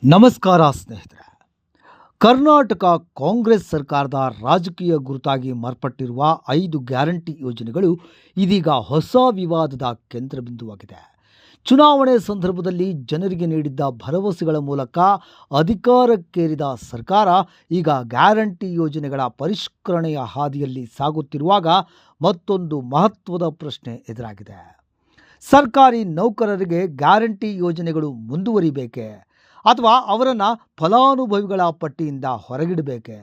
ನಮಸ್ಕಾರ ಸ್ನೇಹಿತರೆ. ಕರ್ನಾಟಕ ಕಾಂಗ್ರೆಸ್ ಸರ್ಕಾರದ ರಾಜಕೀಯ ಗುರುತಾಗಿ ಮಾರ್ಪಟ್ಟಿರುವ 5 ಗ್ಯಾರಂಟಿ ಯೋಜನೆಗಳು ಇದೀಗ ಹೊಸ ವಿವಾದದ ಕೇಂದ್ರಬಿಂದುವಾಗಿದೆ. ಚುನಾವಣೆ ಸಂದರ್ಭದಲ್ಲಿ ಜನರಿಗೆ ನೀಡಿದ್ದ ಭರವಸೆಗಳ ಮೂಲಕ ಅಧಿಕಾರಕ್ಕೇರಿದ ಸರ್ಕಾರ ಈಗ ಗ್ಯಾರಂಟಿ ಯೋಜನೆಗಳ ಪರಿಷ್ಕರಣೆಯ ಹಾದಿಯಲ್ಲಿ ಸಾಗುತ್ತಿರುವಾಗ ಮತ್ತೊಂದು ಮಹತ್ವದ ಪ್ರಶ್ನೆ ಎದುರಾಗಿದೆ. ಸರ್ಕಾರಿ ನೌಕರರಿಗೆ ಗ್ಯಾರಂಟಿ ಯೋಜನೆಗಳು ಮುಂದುವರಿಬೇಕೆ ಅಥವಾ ಅವರನ್ನು ಫಲಾನುಭವಿಗಳ ಪಟ್ಟಿಯಿಂದ ಹೊರಗಿಡಬೇಕೆ?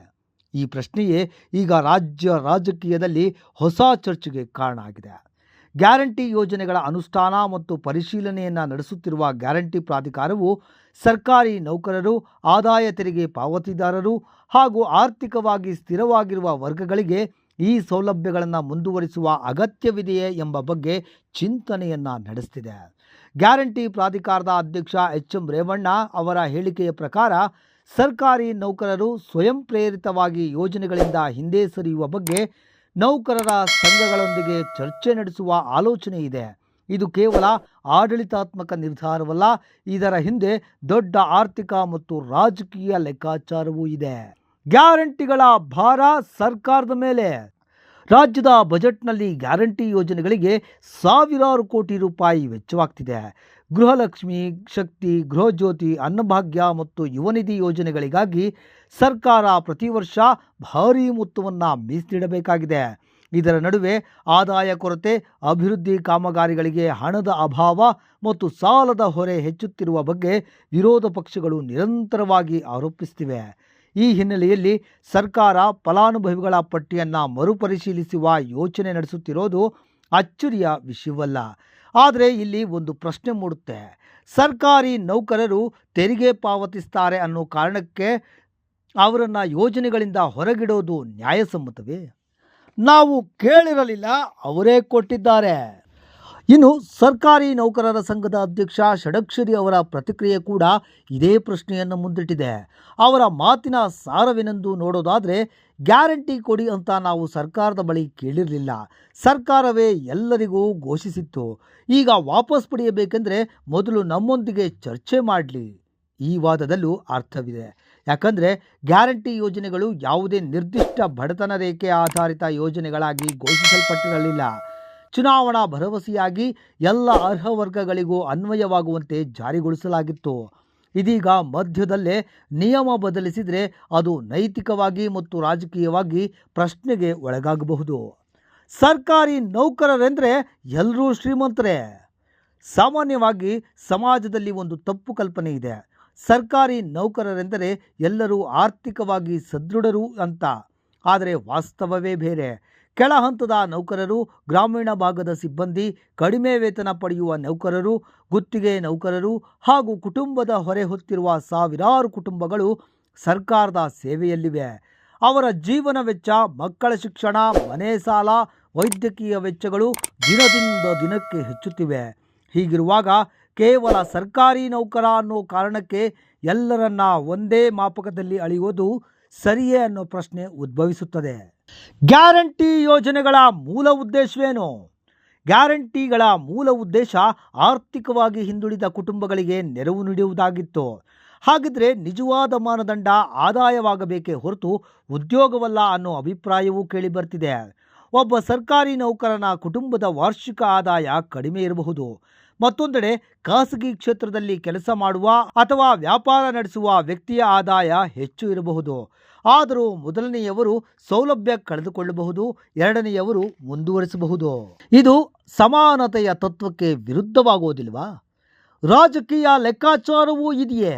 ಈ ಪ್ರಶ್ನೆಯೇ ಈಗ ರಾಜ್ಯ ರಾಜಕೀಯದಲ್ಲಿ ಹೊಸ ಚರ್ಚೆಗೆ ಕಾರಣ ಆಗಿದೆ. ಗ್ಯಾರಂಟಿ ಯೋಜನೆಗಳ ಅನುಷ್ಠಾನ ಮತ್ತು ಪರಿಶೀಲನೆಯನ್ನು ನಡೆಸುತ್ತಿರುವ ಗ್ಯಾರಂಟಿ ಪ್ರಾಧಿಕಾರವು ಸರ್ಕಾರಿ ನೌಕರರು, ಆದಾಯ ತೆರಿಗೆ ಪಾವತಿದಾರರು ಹಾಗೂ ಆರ್ಥಿಕವಾಗಿ ಸ್ಥಿರವಾಗಿರುವ ವರ್ಗಗಳಿಗೆ ಈ ಸೌಲಭ್ಯಗಳನ್ನು ಮುಂದುವರಿಸುವ ಅಗತ್ಯವಿದೆಯೇ ಎಂಬ ಬಗ್ಗೆ ಚಿಂತನೆಯನ್ನು ನಡೆಸುತ್ತಿದೆ. ಗ್ಯಾರಂಟಿ ಪ್ರಾಧಿಕಾರದ ಅಧ್ಯಕ್ಷ ಎಚ್.ಎಂ. ರೇವಣ್ಣ ಅವರ ಹೇಳಿಕೆಯ ಪ್ರಕಾರ ಸರ್ಕಾರಿ ನೌಕರರು ಸ್ವಯಂ ಪ್ರೇರಿತವಾಗಿ ಯೋಜನೆಗಳಿಂದ ಹಿಂದೆ ಸರಿಯುವ ಬಗ್ಗೆ ನೌಕರರ ಸಂಘಗಳೊಂದಿಗೆ ಚರ್ಚೆ ನಡೆಸುವ ಆಲೋಚನೆ ಇದೆ. ಇದು ಕೇವಲ ಆಡಳಿತಾತ್ಮಕ ನಿರ್ಧಾರವಲ್ಲ, ಇದರ ಹಿಂದೆ ದೊಡ್ಡ ಆರ್ಥಿಕ ಮತ್ತು ರಾಜಕೀಯ ಲೆಕ್ಕಾಚಾರವೂ ಇದೆ. ಗ್ಯಾರಂಟಿಗಳ ಭಾರ ಸರ್ಕಾರದ ಮೇಲೆ. ರಾಜ್ಯದ ಬಜೆಟ್ನಲ್ಲಿ ಗ್ಯಾರಂಟಿ ಯೋಜನೆಗಳಿಗೆ ಸಾವಿರಾರು ಕೋಟಿ ರೂಪಾಯಿ ವೆಚ್ಚವಾಗ್ತಿದೆ. ಗೃಹಲಕ್ಷ್ಮಿ, ಶಕ್ತಿ, ಗೃಹಜ್ಯೋತಿ, ಅನ್ನಭಾಗ್ಯ ಮತ್ತು ಯುವನಿಧಿ ಯೋಜನೆಗಳಿಗಾಗಿ ಸರ್ಕಾರ ಪ್ರತಿ ವರ್ಷ ಭಾರೀ ಮೊತ್ತವನ್ನು ಮೀಸಲಿಡಬೇಕಾಗಿದೆ. ಇದರ ನಡುವೆ ಆದಾಯ ಕೊರತೆ, ಅಭಿವೃದ್ಧಿ ಕಾಮಗಾರಿಗಳಿಗೆ ಹಣದ ಅಭಾವ ಮತ್ತು ಸಾಲದ ಹೊರೆ ಹೆಚ್ಚುತ್ತಿರುವ ಬಗ್ಗೆ ವಿರೋಧ ಪಕ್ಷಗಳು ನಿರಂತರವಾಗಿ ಆರೋಪಿಸುತ್ತಿವೆ. ಈ ಹಿನ್ನೆಲೆಯಲ್ಲಿ ಸರ್ಕಾರ ಫಲಾನುಭವಿಗಳ ಪಟ್ಟಿಯನ್ನು ಮರುಪರಿಶೀಲಿಸುವ ಯೋಚನೆ ನಡೆಸುತ್ತಿರೋದು ಅಚ್ಚರಿಯ ವಿಷಯವಲ್ಲ. ಆದರೆ ಇಲ್ಲಿ ಒಂದು ಪ್ರಶ್ನೆ ಮೂಡುತ್ತೆ. ಸರ್ಕಾರಿ ನೌಕರರು ತೆರಿಗೆ ಪಾವತಿಸ್ತಾರೆ ಅನ್ನೋ ಕಾರಣಕ್ಕೆ ಅವರನ್ನು ಯೋಜನೆಗಳಿಂದ ಹೊರಗಿಡೋದು ನ್ಯಾಯಸಮ್ಮತವೇ? ನಾವು ಕೇಳಿರಲಿಲ್ಲ, ಅವರೇ ಕೊಟ್ಟಿದ್ದಾರೆ. ಇನ್ನು ಸರ್ಕಾರಿ ನೌಕರರ ಸಂಘದ ಅಧ್ಯಕ್ಷ ಷಡಕ್ಷರಿ ಅವರ ಪ್ರತಿಕ್ರಿಯೆ ಕೂಡ ಇದೇ ಪ್ರಶ್ನೆಯನ್ನು ಮುಂದಿಟ್ಟಿದೆ. ಅವರ ಮಾತಿನ ಸಾರವೇನೆಂದು ನೋಡೋದಾದರೆ, ಗ್ಯಾರಂಟಿ ಕೊಡಿ ಅಂತ ನಾವು ಸರ್ಕಾರದ ಬಳಿ ಕೇಳಿರಲಿಲ್ಲ, ಸರ್ಕಾರವೇ ಎಲ್ಲರಿಗೂ ಘೋಷಿಸಿತ್ತು. ಈಗ ವಾಪಸ್ ಪಡೆಯಬೇಕೆಂದರೆ ಮೊದಲು ನಮ್ಮೊಂದಿಗೆ ಚರ್ಚೆ ಮಾಡಲಿ. ಈ ವಾದದಲ್ಲೂ ಅರ್ಥವಿದೆ. ಯಾಕಂದರೆ ಗ್ಯಾರಂಟಿ ಯೋಜನೆಗಳು ಯಾವುದೇ ನಿರ್ದಿಷ್ಟ ಬಡತನ ರೇಖೆ ಆಧಾರಿತ ಯೋಜನೆಗಳಾಗಿ ಘೋಷಿಸಲ್ಪಟ್ಟಿರಲಿಲ್ಲ. ಚುನಾವಣಾ ಭರವಸೆಯಾಗಿ ಎಲ್ಲ ಅರ್ಹ ವರ್ಗಗಳಿಗೂ ಅನ್ವಯವಾಗುವಂತೆ ಜಾರಿಗೊಳಿಸಲಾಗಿತ್ತು. ಇದೀಗ ಮಧ್ಯದಲ್ಲೇ ನಿಯಮ ಬದಲಿಸಿದರೆ ಅದು ನೈತಿಕವಾಗಿ ಮತ್ತು ರಾಜಕೀಯವಾಗಿ ಪ್ರಶ್ನೆಗೆ ಒಳಗಾಗಬಹುದು. ಸರ್ಕಾರಿ ನೌಕರರೆಂದರೆ ಎಲ್ಲರೂ ಶ್ರೀಮಂತರೇ? ಸಾಮಾನ್ಯವಾಗಿ ಸಮಾಜದಲ್ಲಿ ಒಂದು ತಪ್ಪು ಕಲ್ಪನೆ ಇದೆ. ಸರ್ಕಾರಿ ನೌಕರರೆಂದರೆ ಎಲ್ಲರೂ ಆರ್ಥಿಕವಾಗಿ ಸದೃಢರು ಅಂತ. ಆದರೆ ವಾಸ್ತವವೇ ಬೇರೆ. ಕೆಳ ಹಂತದ ನೌಕರರು, ಗ್ರಾಮೀಣ ಭಾಗದ ಸಿಬ್ಬಂದಿ, ಕಡಿಮೆ ವೇತನ ಪಡೆಯುವ ನೌಕರರು, ಗುತ್ತಿಗೆ ನೌಕರರು ಹಾಗೂ ಕುಟುಂಬದ ಹೊರೆ ಹೊತ್ತಿರುವ ಸಾವಿರಾರು ಕುಟುಂಬಗಳು ಸರ್ಕಾರದ ಸೇವೆಯಲ್ಲಿವೆ. ಅವರ ಜೀವನ ವೆಚ್ಚ, ಮಕ್ಕಳ ಶಿಕ್ಷಣ, ಮನೆ ಸಾಲ, ವೈದ್ಯಕೀಯ ವೆಚ್ಚಗಳು ದಿನದಿಂದ ದಿನಕ್ಕೆ ಹೆಚ್ಚುತ್ತಿವೆ. ಹೀಗಿರುವಾಗ ಕೇವಲ ಸರ್ಕಾರಿ ನೌಕರ ಅನ್ನೋ ಕಾರಣಕ್ಕೆ ಎಲ್ಲರನ್ನ ಒಂದೇ ಮಾಪಕದಲ್ಲಿ ಅಳೆಯುವುದು ಸರಿಯೇ ಅನ್ನೋ ಪ್ರಶ್ನೆ ಉದ್ಭವಿಸುತ್ತದೆ. ಗ್ಯಾರಂಟಿ ಯೋಜನೆಗಳ ಮೂಲ ಉದ್ದೇಶವೇನು? ಗ್ಯಾರಂಟಿಗಳ ಮೂಲ ಉದ್ದೇಶ ಆರ್ಥಿಕವಾಗಿ ಹಿಂದುಳಿದ ಕುಟುಂಬಗಳಿಗೆ ನೆರವು ನೀಡುವುದಾಗಿತ್ತು. ಹಾಗಿದ್ರೆ ನಿಜವಾದ ಮಾನದಂಡ ಆದಾಯವಾಗಬೇಕೇ ಹೊರತು ಉದ್ಯೋಗವಲ್ಲ ಅನ್ನೋ ಅಭಿಪ್ರಾಯವೂ ಕೇಳಿಬರ್ತಿದೆ. ಒಬ್ಬ ಸರ್ಕಾರಿ ನೌಕರನ ಕುಟುಂಬದ ವಾರ್ಷಿಕ ಆದಾಯ ಕಡಿಮೆ ಇರಬಹುದು. ಮತ್ತೊಂದೆಡೆ ಖಾಸಗಿ ಕ್ಷೇತ್ರದಲ್ಲಿ ಕೆಲಸ ಮಾಡುವ ಅಥವಾ ವ್ಯಾಪಾರ ನಡೆಸುವ ವ್ಯಕ್ತಿಯ ಆದಾಯ ಹೆಚ್ಚು ಇರಬಹುದು. ಆದರೂ ಮೊದಲನೆಯವರು ಸೌಲಭ್ಯ ಕಳೆದುಕೊಳ್ಳಬಹುದು, ಎರಡನೆಯವರು ಮುಂದುವರಿಸಬಹುದು. ಇದು ಸಮಾನತೆಯ ತತ್ವಕ್ಕೆ ವಿರುದ್ಧವಾಗುವುದಿಲ್ವಾ? ರಾಜಕೀಯ ಲೆಕ್ಕಾಚಾರವೂ ಇದೆಯೇ?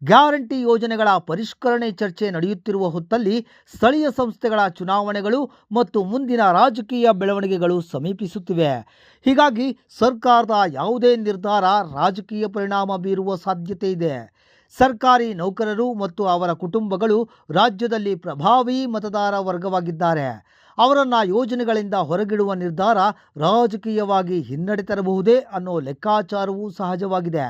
ಗ್ಯಾರಂಟಿ ಯೋಜನೆಗಳ ಪರಿಷ್ಕರಣೆ ಚರ್ಚೆ ನಡೆಯುತ್ತಿರುವ ಹೊತ್ತಲ್ಲಿ ಸ್ಥಳೀಯ ಸಂಸ್ಥೆಗಳ ಚುನಾವಣೆಗಳು ಮತ್ತು ಮುಂದಿನ ರಾಜಕೀಯ ಬೆಳವಣಿಗೆಗಳು ಸಮೀಪಿಸುತ್ತಿವೆ. ಹೀಗಾಗಿ ಸರ್ಕಾರದ ಯಾವುದೇ ನಿರ್ಧಾರ ರಾಜಕೀಯ ಪರಿಣಾಮ ಬೀರುವ ಸಾಧ್ಯತೆ ಇದೆ. ಸರ್ಕಾರಿ ನೌಕರರು ಮತ್ತು ಅವರ ಕುಟುಂಬಗಳು ರಾಜ್ಯದಲ್ಲಿ ಪ್ರಭಾವಿ ಮತದಾರ ವರ್ಗವಾಗಿದ್ದಾರೆ. ಅವರನ್ನು ಯೋಜನೆಗಳಿಂದ ಹೊರಗಿಡುವ ನಿರ್ಧಾರ ರಾಜಕೀಯವಾಗಿ ಹಿನ್ನಡೆ ತರಬಹುದೇ ಅನ್ನೋ ಲೆಕ್ಕಾಚಾರವೂ ಸಹಜವಾಗಿದೆ.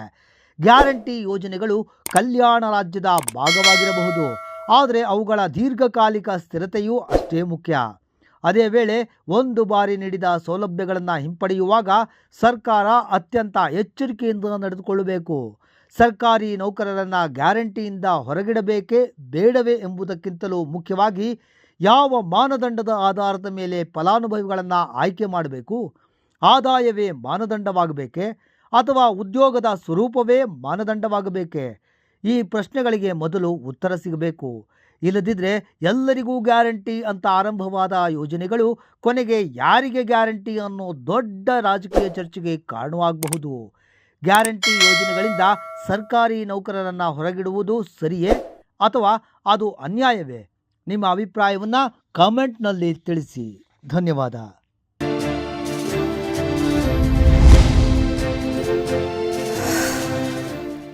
ಗ್ಯಾರಂಟಿ ಯೋಜನೆಗಳು ಕಲ್ಯಾಣ ರಾಜ್ಯದ ಭಾಗವಾಗಿರಬಹುದು, ಆದರೆ ಅವುಗಳ ದೀರ್ಘಕಾಲಿಕ ಸ್ಥಿರತೆಯೂ ಅಷ್ಟೇ ಮುಖ್ಯ. ಅದೇ ವೇಳೆ ಒಂದು ಬಾರಿ ನೀಡಿದ ಸೌಲಭ್ಯಗಳನ್ನು ಹಿಂಪಡೆಯುವಾಗ ಸರ್ಕಾರ ಅತ್ಯಂತ ಎಚ್ಚರಿಕೆಯಿಂದ ನಡೆದುಕೊಳ್ಳಬೇಕು. ಸರ್ಕಾರಿ ನೌಕರರನ್ನು ಗ್ಯಾರಂಟಿಯಿಂದ ಹೊರಗಿಡಬೇಕೇ ಬೇಡವೇ ಎಂಬುದಕ್ಕಿಂತಲೂ ಮುಖ್ಯವಾಗಿ ಯಾವ ಮಾನದಂಡದ ಆಧಾರದ ಮೇಲೆ ಫಲಾನುಭವಿಗಳನ್ನು ಆಯ್ಕೆ ಮಾಡಬೇಕು? ಆದಾಯವೇ ಮಾನದಂಡವಾಗಬೇಕೇ ಅಥವಾ ಉದ್ಯೋಗದ ಸ್ವರೂಪವೇ ಮಾನದಂಡವಾಗಬೇಕೇ? ಈ ಪ್ರಶ್ನೆಗಳಿಗೆ ಮೊದಲು ಉತ್ತರ ಸಿಗಬೇಕು. ಇಲ್ಲದಿದ್ದರೆ ಎಲ್ಲರಿಗೂ ಗ್ಯಾರಂಟಿ ಅಂತ ಆರಂಭವಾದ ಯೋಜನೆಗಳು ಕೊನೆಗೆ ಯಾರಿಗೆ ಗ್ಯಾರಂಟಿ ಅನ್ನೋ ದೊಡ್ಡ ರಾಜಕೀಯ ಚರ್ಚೆಗೆ ಕಾರಣವಾಗಬಹುದು. ಗ್ಯಾರಂಟಿ ಯೋಜನೆಗಳಿಂದ ಸರ್ಕಾರಿ ನೌಕರರನ್ನು ಹೊರಗಿಡುವುದು ಸರಿಯೇ ಅಥವಾ ಅದು ಅನ್ಯಾಯವೇ? ನಿಮ್ಮ ಅಭಿಪ್ರಾಯವನ್ನು ಕಾಮೆಂಟ್ನಲ್ಲಿ ತಿಳಿಸಿ. ಧನ್ಯವಾದ.